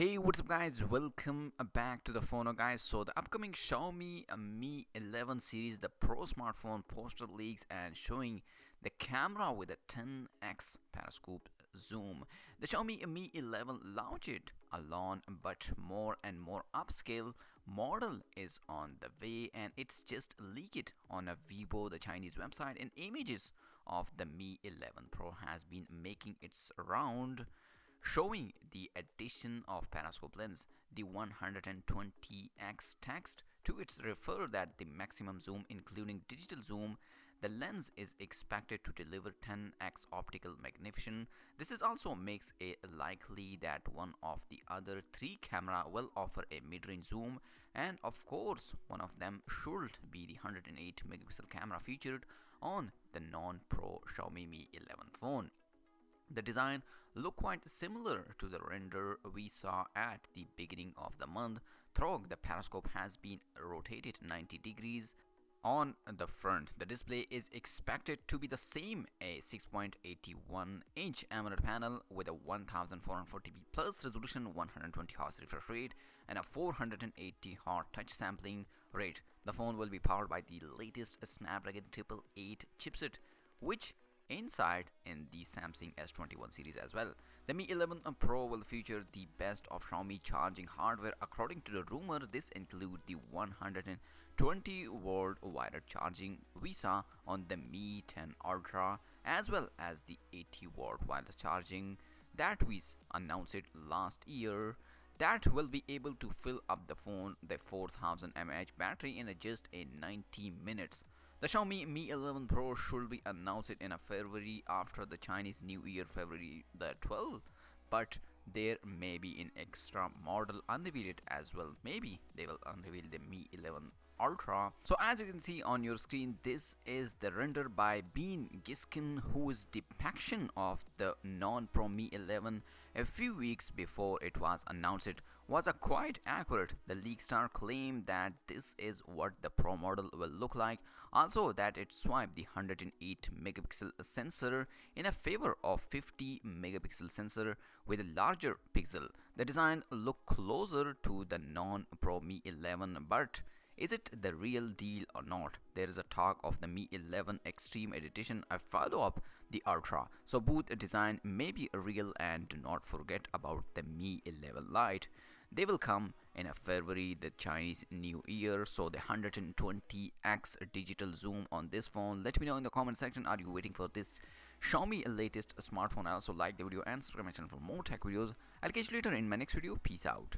Hey, what's up guys? Welcome back to the TheFonoGuy. So the upcoming Xiaomi Mi 11 series, the Pro smartphone poster leaks and showing the camera with a 10x periscope zoom. The Xiaomi Mi 11 launched alone, but more and more upscale model is on the way, and it's just leaked on a Weibo, the Chinese website, and images of the Mi 11 Pro has been making its round, showing the addition of periscope lens, the 120x text to its refer that the maximum zoom including digital zoom, the lens is expected to deliver 10x optical magnification. This is also makes it likely that one of the other three camera will offer a mid-range zoom, and of course one of them should be the 108 megapixel camera featured on the non-pro Xiaomi Mi 11 phone. The design looked quite similar to the render we saw at the beginning of the month. Though the periscope has been rotated 90 degrees on the front, the display is expected to be the same, a 6.81-inch AMOLED panel with a 1440p plus resolution, 120 Hz refresh rate, and a 480 Hz touch sampling rate. The phone will be powered by the latest Snapdragon 888 chipset, which inside in the Samsung S21 series as well. The Mi 11 Pro will feature the best of Xiaomi charging hardware. According to the rumor, this includes the 120-volt wired charging we saw on the Mi 10 Ultra, as well as the 80-watt wireless charging that we announced last year, that will be able to fill up the phone the 4000 mAh battery in just 90 minutes. The Xiaomi Mi 11 Pro should be announced in a February after the Chinese New Year, February the 12th, but there may be an extra model unrevealed as well. Maybe they will unveil the Mi 11 Ultra. So as you can see on your screen, this is the render by Bean Giskin, whose depiction of the non-Pro Mi 11 a few weeks before it was announced was a quite accurate. The leak star claimed that this is what the Pro model will look like, also that it swiped the 108 megapixel sensor in a favor of 50 megapixel sensor with a larger pixel. The design looked closer to the non-Pro Mi 11, but is it the real deal or not? There is a talk of the Mi 11 Extreme Edition, a follow-up the Ultra. So both design may be real, and do not forget about the Mi 11 Lite. They will come in a February, the Chinese New Year. So the 120x digital zoom on this phone. Let me know in the comment section, are you waiting for this Xiaomi latest smartphone? Also like the video and subscribe my channel for more tech videos. I'll catch you later in my next video. Peace out.